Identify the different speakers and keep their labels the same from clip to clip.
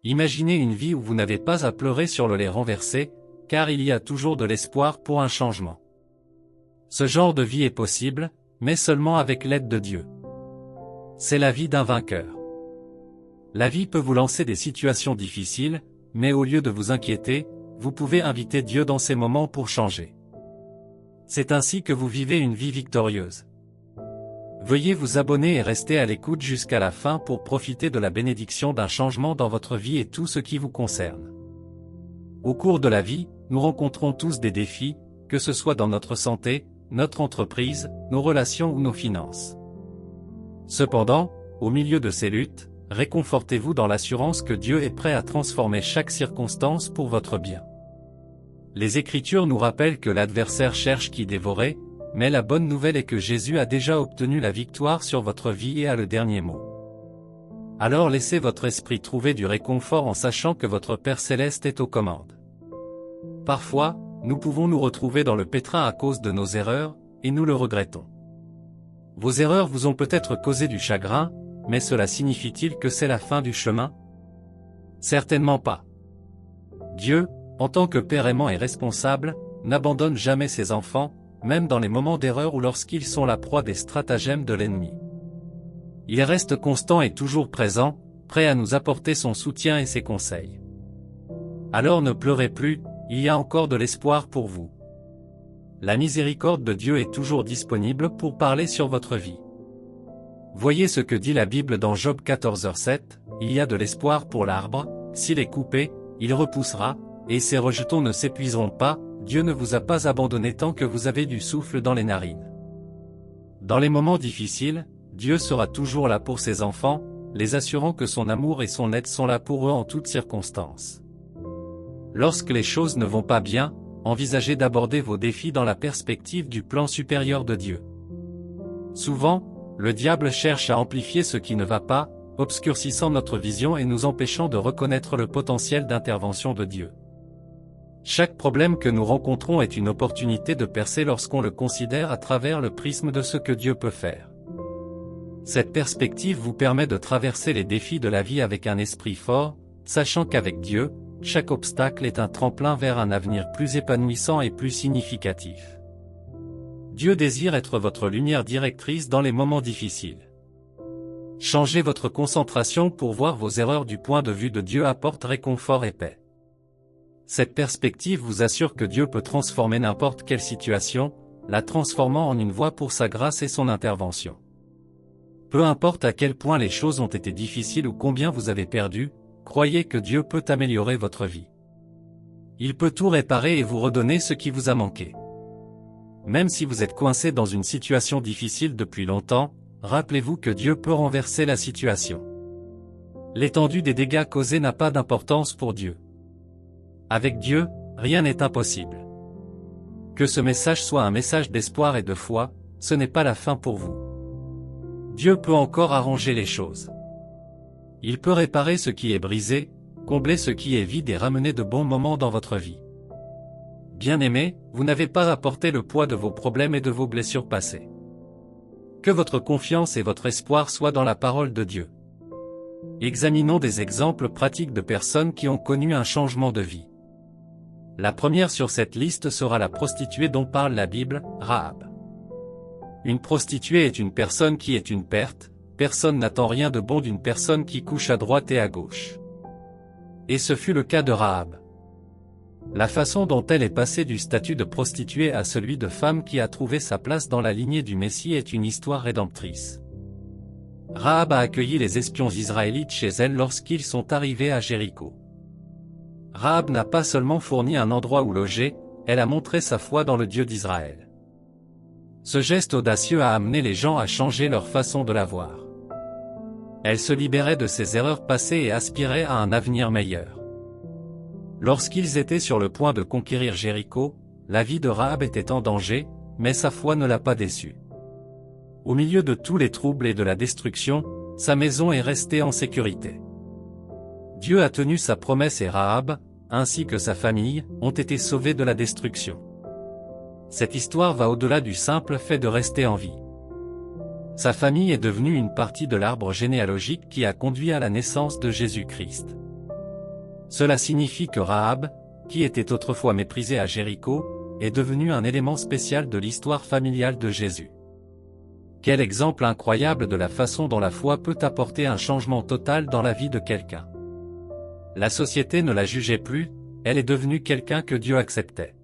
Speaker 1: Imaginez une vie où vous n'avez pas à pleurer sur le lait renversé, car il y a toujours de l'espoir pour un changement. Ce genre de vie est possible, mais seulement avec l'aide de Dieu. C'est la vie d'un vainqueur. La vie peut vous lancer des situations difficiles, mais au lieu de vous inquiéter, vous pouvez inviter Dieu dans ces moments pour changer. C'est ainsi que vous vivez une vie victorieuse. Veuillez vous abonner et rester à l'écoute jusqu'à la fin pour profiter de la bénédiction d'un changement dans votre vie et tout ce qui vous concerne. Au cours de la vie, nous rencontrons tous des défis, que ce soit dans notre santé, notre entreprise, nos relations ou nos finances. Cependant, au milieu de ces luttes, réconfortez-vous dans l'assurance que Dieu est prêt à transformer chaque circonstance pour votre bien. Les Écritures nous rappellent que l'adversaire cherche qui dévorer, mais la bonne nouvelle est que Jésus a déjà obtenu la victoire sur votre vie et a le dernier mot. Alors laissez votre esprit trouver du réconfort en sachant que votre Père Céleste est aux commandes. Parfois, nous pouvons nous retrouver dans le pétrin à cause de nos erreurs, et nous le regrettons. Vos erreurs vous ont peut-être causé du chagrin, mais cela signifie-t-il que c'est la fin du chemin? Certainement pas. Dieu, en tant que Père aimant et responsable, n'abandonne jamais ses enfants, même dans les moments d'erreur ou lorsqu'ils sont la proie des stratagèmes de l'ennemi. Il reste constant et toujours présent, prêt à nous apporter son soutien et ses conseils. Alors ne pleurez plus, il y a encore de l'espoir pour vous. La miséricorde de Dieu est toujours disponible pour parler sur votre vie. Voyez ce que dit la Bible dans Job 14:7, il y a de l'espoir pour l'arbre, s'il est coupé, il repoussera, et ses rejetons ne s'épuiseront pas, Dieu ne vous a pas abandonné tant que vous avez du souffle dans les narines. Dans les moments difficiles, Dieu sera toujours là pour ses enfants, les assurant que son amour et son aide sont là pour eux en toutes circonstances. Lorsque les choses ne vont pas bien, envisagez d'aborder vos défis dans la perspective du plan supérieur de Dieu. Souvent, le diable cherche à amplifier ce qui ne va pas, obscurcissant notre vision et nous empêchant de reconnaître le potentiel d'intervention de Dieu. Chaque problème que nous rencontrons est une opportunité de percer lorsqu'on le considère à travers le prisme de ce que Dieu peut faire. Cette perspective vous permet de traverser les défis de la vie avec un esprit fort, sachant qu'avec Dieu, chaque obstacle est un tremplin vers un avenir plus épanouissant et plus significatif. Dieu désire être votre lumière directrice dans les moments difficiles. Changez votre concentration pour voir vos erreurs du point de vue de Dieu apporte réconfort et paix. Cette perspective vous assure que Dieu peut transformer n'importe quelle situation, la transformant en une voie pour sa grâce et son intervention. Peu importe à quel point les choses ont été difficiles ou combien vous avez perdu, croyez que Dieu peut améliorer votre vie. Il peut tout réparer et vous redonner ce qui vous a manqué. Même si vous êtes coincé dans une situation difficile depuis longtemps, rappelez-vous que Dieu peut renverser la situation. L'étendue des dégâts causés n'a pas d'importance pour Dieu. Avec Dieu, rien n'est impossible. Que ce message soit un message d'espoir et de foi, ce n'est pas la fin pour vous. Dieu peut encore arranger les choses. Il peut réparer ce qui est brisé, combler ce qui est vide et ramener de bons moments dans votre vie. Bien-aimés, vous n'avez pas à porter le poids de vos problèmes et de vos blessures passées. Que votre confiance et votre espoir soient dans la parole de Dieu. Examinons des exemples pratiques de personnes qui ont connu un changement de vie. La première sur cette liste sera la prostituée dont parle la Bible, Rahab. Une prostituée est une personne qui est une perte, personne n'attend rien de bon d'une personne qui couche à droite et à gauche. Et ce fut le cas de Rahab. La façon dont elle est passée du statut de prostituée à celui de femme qui a trouvé sa place dans la lignée du Messie est une histoire rédemptrice. Rahab a accueilli les espions israélites chez elle lorsqu'ils sont arrivés à Jéricho. Rahab n'a pas seulement fourni un endroit où loger, elle a montré sa foi dans le Dieu d'Israël. Ce geste audacieux a amené les gens à changer leur façon de la voir. Elle se libérait de ses erreurs passées et aspirait à un avenir meilleur. Lorsqu'ils étaient sur le point de conquérir Jéricho, la vie de Rahab était en danger, mais sa foi ne l'a pas déçue. Au milieu de tous les troubles et de la destruction, sa maison est restée en sécurité. Dieu a tenu sa promesse et Rahab, ainsi que sa famille, ont été sauvés de la destruction. Cette histoire va au-delà du simple fait de rester en vie. Sa famille est devenue une partie de l'arbre généalogique qui a conduit à la naissance de Jésus-Christ. Cela signifie que Rahab, qui était autrefois méprisée à Jéricho, est devenue un élément spécial de l'histoire familiale de Jésus. Quel exemple incroyable de la façon dont la foi peut apporter un changement total dans la vie de quelqu'un. La société ne la jugeait plus, elle est devenue quelqu'un que Dieu acceptait.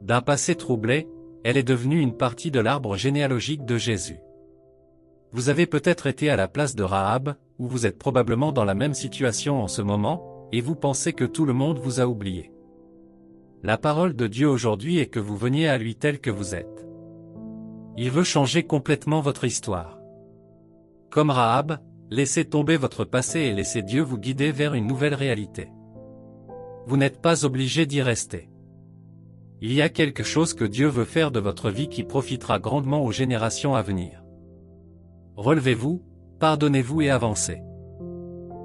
Speaker 1: D'un passé troublé, elle est devenue une partie de l'arbre généalogique de Jésus. Vous avez peut-être été à la place de Rahab, ou vous êtes probablement dans la même situation en ce moment, et vous pensez que tout le monde vous a oublié. La parole de Dieu aujourd'hui est que vous veniez à lui tel que vous êtes. Il veut changer complètement votre histoire. Comme Rahab, laissez tomber votre passé et laissez Dieu vous guider vers une nouvelle réalité. Vous n'êtes pas obligé d'y rester. Il y a quelque chose que Dieu veut faire de votre vie qui profitera grandement aux générations à venir. Relevez-vous, pardonnez-vous et avancez.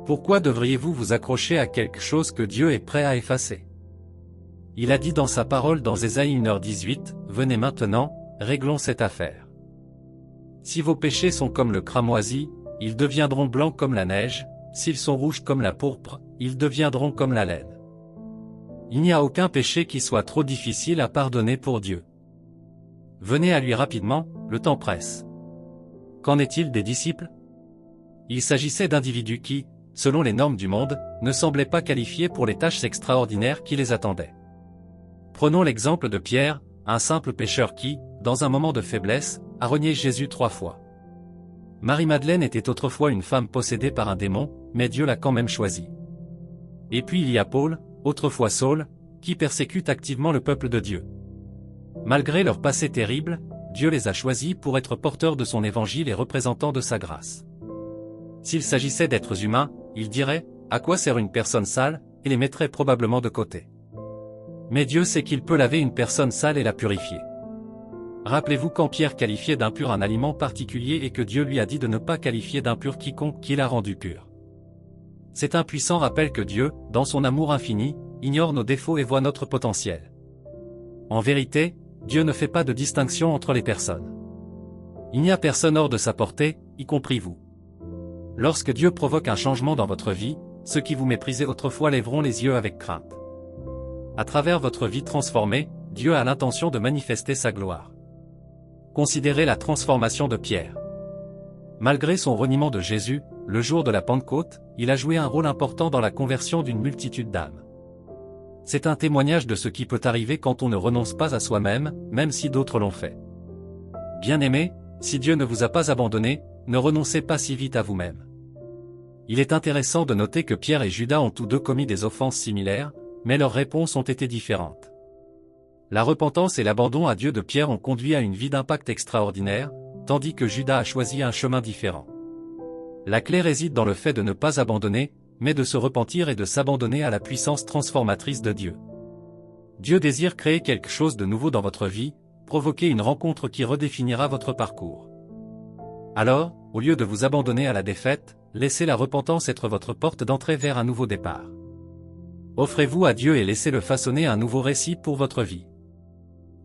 Speaker 1: Pourquoi devriez-vous vous accrocher à quelque chose que Dieu est prêt à effacer? Il a dit dans sa parole dans Ésaïe 1h18, « Venez maintenant, réglons cette affaire. Si vos péchés sont comme le cramoisi, ils deviendront blancs comme la neige, s'ils sont rouges comme la pourpre, ils deviendront comme la laine. » Il n'y a aucun péché qui soit trop difficile à pardonner pour Dieu. Venez à lui rapidement, le temps presse. Qu'en est-il des disciples? Il s'agissait d'individus qui, selon les normes du monde, ne semblaient pas qualifiés pour les tâches extraordinaires qui les attendaient. Prenons l'exemple de Pierre, un simple pécheur qui, dans un moment de faiblesse, a renié Jésus 3 fois. Marie-Madeleine était autrefois une femme possédée par un démon, mais Dieu l'a quand même choisie. Et puis il y a Paul, autrefois Saul, qui persécute activement le peuple de Dieu. Malgré leur passé terrible, Dieu les a choisis pour être porteurs de son évangile et représentants de sa grâce. S'il s'agissait d'êtres humains, il dirait, à quoi sert une personne sale, et les mettrait probablement de côté. Mais Dieu sait qu'il peut laver une personne sale et la purifier. Rappelez-vous quand Pierre qualifiait d'impur un aliment particulier et que Dieu lui a dit de ne pas qualifier d'impur quiconque qu'il a rendu pur. C'est un puissant rappel que Dieu, dans son amour infini, ignore nos défauts et voit notre potentiel. En vérité, Dieu ne fait pas de distinction entre les personnes. Il n'y a personne hors de sa portée, y compris vous. Lorsque Dieu provoque un changement dans votre vie, ceux qui vous méprisaient autrefois lèveront les yeux avec crainte. À travers votre vie transformée, Dieu a l'intention de manifester sa gloire. Considérez la transformation de Pierre. Malgré son reniement de Jésus, le jour de la Pentecôte, il a joué un rôle important dans la conversion d'une multitude d'âmes. C'est un témoignage de ce qui peut arriver quand on ne renonce pas à soi-même, même si d'autres l'ont fait. Bien-aimés, si Dieu ne vous a pas abandonné, ne renoncez pas si vite à vous-même. Il est intéressant de noter que Pierre et Judas ont tous deux commis des offenses similaires, mais leurs réponses ont été différentes. La repentance et l'abandon à Dieu de Pierre ont conduit à une vie d'impact extraordinaire, tandis que Judas a choisi un chemin différent. La clé réside dans le fait de ne pas abandonner, mais de se repentir et de s'abandonner à la puissance transformatrice de Dieu. Dieu désire créer quelque chose de nouveau dans votre vie, provoquer une rencontre qui redéfinira votre parcours. Alors, au lieu de vous abandonner à la défaite, laissez la repentance être votre porte d'entrée vers un nouveau départ. Offrez-vous à Dieu et laissez-le façonner un nouveau récit pour votre vie.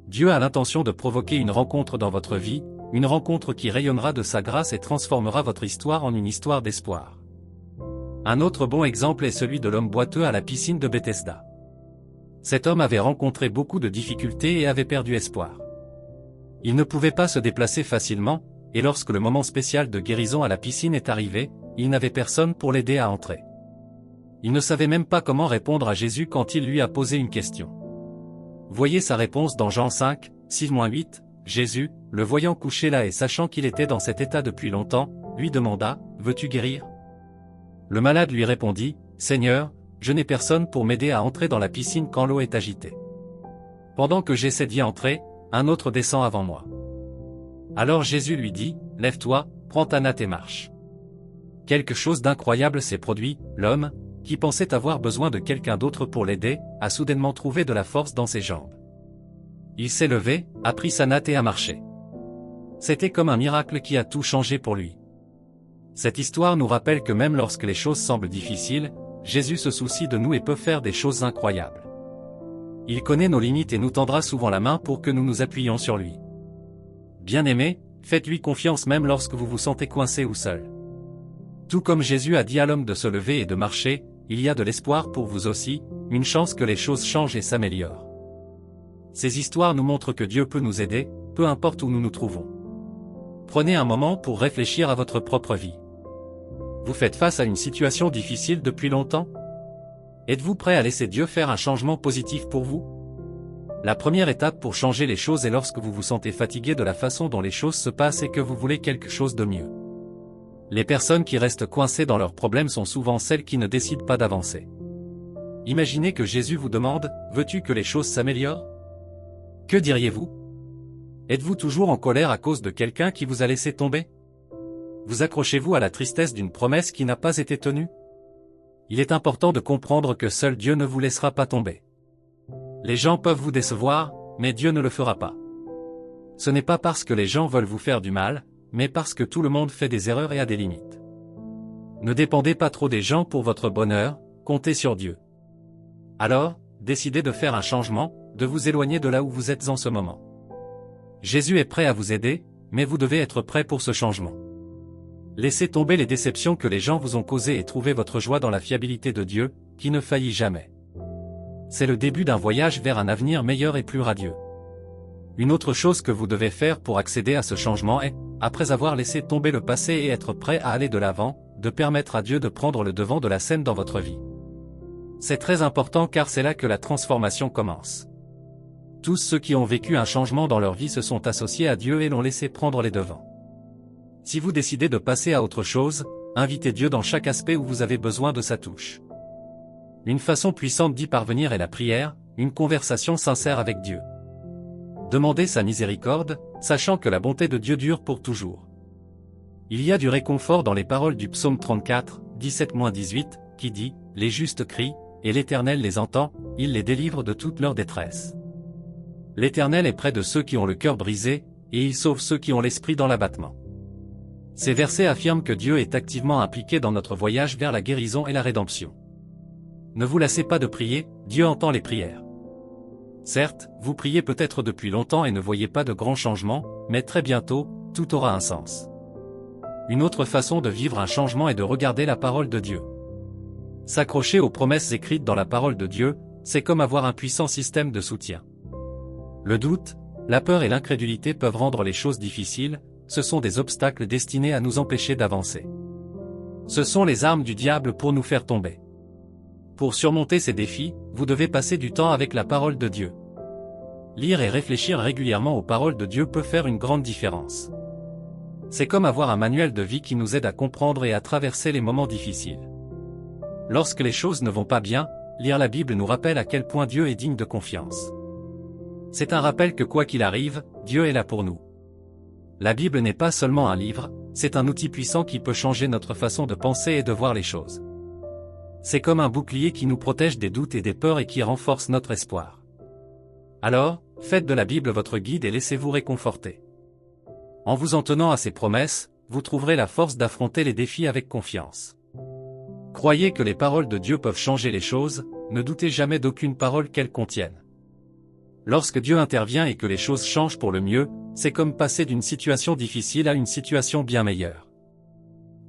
Speaker 1: Dieu a l'intention de provoquer une rencontre dans votre vie, une rencontre qui rayonnera de sa grâce et transformera votre histoire en une histoire d'espoir. Un autre bon exemple est celui de l'homme boiteux à la piscine de Bethesda. Cet homme avait rencontré beaucoup de difficultés et avait perdu espoir. Il ne pouvait pas se déplacer facilement, et lorsque le moment spécial de guérison à la piscine est arrivé, il n'avait personne pour l'aider à entrer. Il ne savait même pas comment répondre à Jésus quand il lui a posé une question. Voyez sa réponse dans Jean 5, 6-8, Jésus, le voyant couché là et sachant qu'il était dans cet état depuis longtemps, lui demanda, « Veux-tu guérir ?» Le malade lui répondit, « Seigneur, je n'ai personne pour m'aider à entrer dans la piscine quand l'eau est agitée. Pendant que j'essaie d'y entrer, un autre descend avant moi. » Alors Jésus lui dit, « Lève-toi, prends ta natte et marche. » Quelque chose d'incroyable s'est produit, l'homme, qui pensait avoir besoin de quelqu'un d'autre pour l'aider, a soudainement trouvé de la force dans ses jambes. Il s'est levé, a pris sa natte et a marché. C'était comme un miracle qui a tout changé pour lui. Cette histoire nous rappelle que même lorsque les choses semblent difficiles, Jésus se soucie de nous et peut faire des choses incroyables. Il connaît nos limites et nous tendra souvent la main pour que nous nous appuyions sur lui. Bien-aimés, faites-lui confiance même lorsque vous vous sentez coincé ou seul. Tout comme Jésus a dit à l'homme de se lever et de marcher, il y a de l'espoir pour vous aussi, une chance que les choses changent et s'améliorent. Ces histoires nous montrent que Dieu peut nous aider, peu importe où nous nous trouvons. Prenez un moment pour réfléchir à votre propre vie. Vous faites face à une situation difficile depuis longtemps? Êtes-vous prêt à laisser Dieu faire un changement positif pour vous? La première étape pour changer les choses est lorsque vous vous sentez fatigué de la façon dont les choses se passent et que vous voulez quelque chose de mieux. Les personnes qui restent coincées dans leurs problèmes sont souvent celles qui ne décident pas d'avancer. Imaginez que Jésus vous demande « Veux-tu que les choses s'améliorent ?» Que diriez-vous? Êtes-vous toujours en colère à cause de quelqu'un qui vous a laissé tomber? Vous accrochez-vous à la tristesse d'une promesse qui n'a pas été tenue? Il est important de comprendre que seul Dieu ne vous laissera pas tomber. Les gens peuvent vous décevoir, mais Dieu ne le fera pas. Ce n'est pas parce que les gens veulent vous faire du mal, mais parce que tout le monde fait des erreurs et a des limites. Ne dépendez pas trop des gens pour votre bonheur, comptez sur Dieu. Alors, décidez de faire un changement, de vous éloigner de là où vous êtes en ce moment. Jésus est prêt à vous aider, mais vous devez être prêt pour ce changement. Laissez tomber les déceptions que les gens vous ont causées et trouvez votre joie dans la fiabilité de Dieu, qui ne faillit jamais. C'est le début d'un voyage vers un avenir meilleur et plus radieux. Une autre chose que vous devez faire pour accéder à ce changement est, après avoir laissé tomber le passé et être prêt à aller de l'avant, de permettre à Dieu de prendre le devant de la scène dans votre vie. C'est très important car c'est là que la transformation commence. Tous ceux qui ont vécu un changement dans leur vie se sont associés à Dieu et l'ont laissé prendre les devants. Si vous décidez de passer à autre chose, invitez Dieu dans chaque aspect où vous avez besoin de sa touche. Une façon puissante d'y parvenir est la prière, une conversation sincère avec Dieu. Demandez sa miséricorde, sachant que la bonté de Dieu dure pour toujours. Il y a du réconfort dans les paroles du psaume 34, 17-18, qui dit « Les justes crient, et l'Éternel les entend, il les délivre de toute leur détresse. L'Éternel est près de ceux qui ont le cœur brisé, et il sauve ceux qui ont l'esprit dans l'abattement. » Ces versets affirment que Dieu est activement impliqué dans notre voyage vers la guérison et la rédemption. Ne vous lassez pas de prier, Dieu entend les prières. Certes, vous priez peut-être depuis longtemps et ne voyez pas de grands changements, mais très bientôt, tout aura un sens. Une autre façon de vivre un changement est de regarder la parole de Dieu. S'accrocher aux promesses écrites dans la parole de Dieu, c'est comme avoir un puissant système de soutien. Le doute, la peur et l'incrédulité peuvent rendre les choses difficiles, ce sont des obstacles destinés à nous empêcher d'avancer. Ce sont les armes du diable pour nous faire tomber. Pour surmonter ces défis, vous devez passer du temps avec la parole de Dieu. Lire et réfléchir régulièrement aux paroles de Dieu peut faire une grande différence. C'est comme avoir un manuel de vie qui nous aide à comprendre et à traverser les moments difficiles. Lorsque les choses ne vont pas bien, lire la Bible nous rappelle à quel point Dieu est digne de confiance. C'est un rappel que quoi qu'il arrive, Dieu est là pour nous. La Bible n'est pas seulement un livre, c'est un outil puissant qui peut changer notre façon de penser et de voir les choses. C'est comme un bouclier qui nous protège des doutes et des peurs et qui renforce notre espoir. Alors, faites de la Bible votre guide et laissez-vous réconforter. En vous en tenant à ses promesses, vous trouverez la force d'affronter les défis avec confiance. Croyez que les paroles de Dieu peuvent changer les choses, ne doutez jamais d'aucune parole qu'elles contiennent. Lorsque Dieu intervient et que les choses changent pour le mieux, c'est comme passer d'une situation difficile à une situation bien meilleure.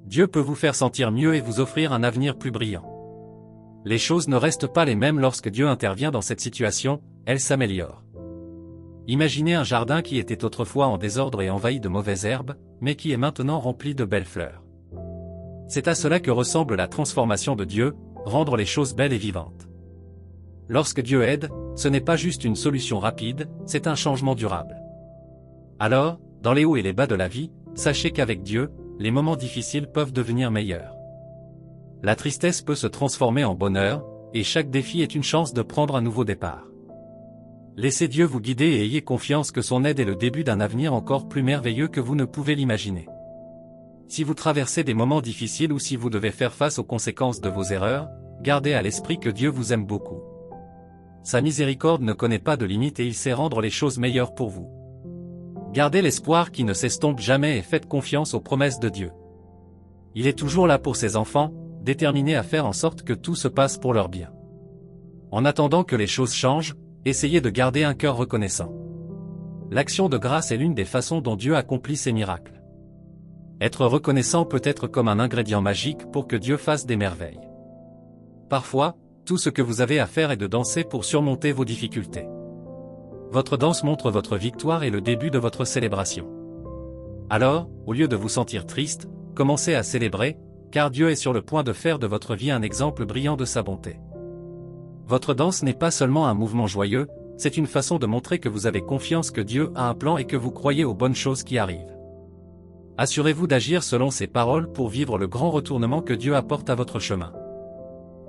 Speaker 1: Dieu peut vous faire sentir mieux et vous offrir un avenir plus brillant. Les choses ne restent pas les mêmes lorsque Dieu intervient dans cette situation, elles s'améliorent. Imaginez un jardin qui était autrefois en désordre et envahi de mauvaises herbes, mais qui est maintenant rempli de belles fleurs. C'est à cela que ressemble la transformation de Dieu, rendre les choses belles et vivantes. Lorsque Dieu aide, ce n'est pas juste une solution rapide, c'est un changement durable. Alors, dans les hauts et les bas de la vie, sachez qu'avec Dieu, les moments difficiles peuvent devenir meilleurs. La tristesse peut se transformer en bonheur, et chaque défi est une chance de prendre un nouveau départ. Laissez Dieu vous guider et ayez confiance que son aide est le début d'un avenir encore plus merveilleux que vous ne pouvez l'imaginer. Si vous traversez des moments difficiles ou si vous devez faire face aux conséquences de vos erreurs, gardez à l'esprit que Dieu vous aime beaucoup. Sa miséricorde ne connaît pas de limite et il sait rendre les choses meilleures pour vous. Gardez l'espoir qui ne s'estompe jamais et faites confiance aux promesses de Dieu. Il est toujours là pour ses enfants, déterminé à faire en sorte que tout se passe pour leur bien. En attendant que les choses changent, essayez de garder un cœur reconnaissant. L'action de grâce est l'une des façons dont Dieu accomplit ses miracles. Être reconnaissant peut être comme un ingrédient magique pour que Dieu fasse des merveilles. Parfois, tout ce que vous avez à faire est de danser pour surmonter vos difficultés. Votre danse montre votre victoire et le début de votre célébration. Alors, au lieu de vous sentir triste, commencez à célébrer, car Dieu est sur le point de faire de votre vie un exemple brillant de sa bonté. Votre danse n'est pas seulement un mouvement joyeux, c'est une façon de montrer que vous avez confiance que Dieu a un plan et que vous croyez aux bonnes choses qui arrivent. Assurez-vous d'agir selon ses paroles pour vivre le grand retournement que Dieu apporte à votre chemin.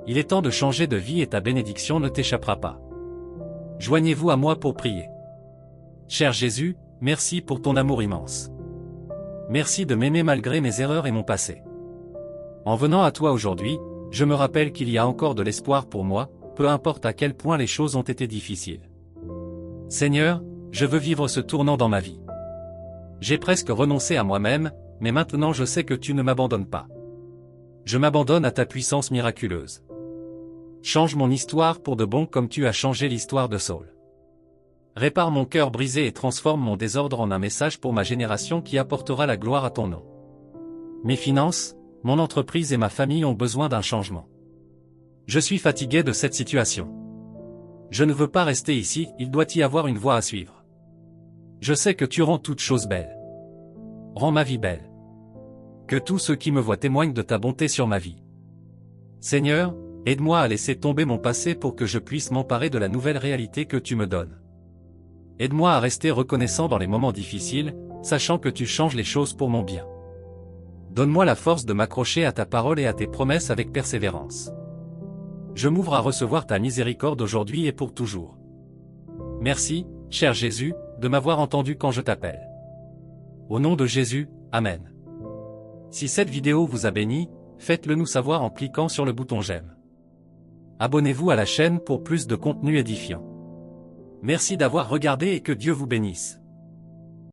Speaker 1: Il est temps de changer de vie et ta bénédiction ne t'échappera pas. Joignez-vous à moi pour prier. Cher Jésus, merci pour ton amour immense. Merci de m'aimer malgré mes erreurs et mon passé. En venant à toi aujourd'hui, je me rappelle qu'il y a encore de l'espoir pour moi, peu importe à quel point les choses ont été difficiles. Seigneur, je veux vivre ce tournant dans ma vie. J'ai presque renoncé à moi-même, mais maintenant je sais que tu ne m'abandonnes pas. Je m'abandonne à ta puissance miraculeuse. Change mon histoire pour de bon comme tu as changé l'histoire de Saul. Répare mon cœur brisé et transforme mon désordre en un message pour ma génération qui apportera la gloire à ton nom. Mes finances, mon entreprise et ma famille ont besoin d'un changement. Je suis fatigué de cette situation. Je ne veux pas rester ici, il doit y avoir une voie à suivre. Je sais que tu rends toutes choses belles. Rends ma vie belle. Que tous ceux qui me voient témoignent de ta bonté sur ma vie. Seigneur, aide-moi à laisser tomber mon passé pour que je puisse m'emparer de la nouvelle réalité que tu me donnes. Aide-moi à rester reconnaissant dans les moments difficiles, sachant que tu changes les choses pour mon bien. Donne-moi la force de m'accrocher à ta parole et à tes promesses avec persévérance. Je m'ouvre à recevoir ta miséricorde aujourd'hui et pour toujours. Merci, cher Jésus, de m'avoir entendu quand je t'appelle. Au nom de Jésus, Amen. Si cette vidéo vous a béni, faites-le nous savoir en cliquant sur le bouton j'aime. Abonnez-vous à la chaîne pour plus de contenu édifiant. Merci d'avoir regardé et que Dieu vous bénisse.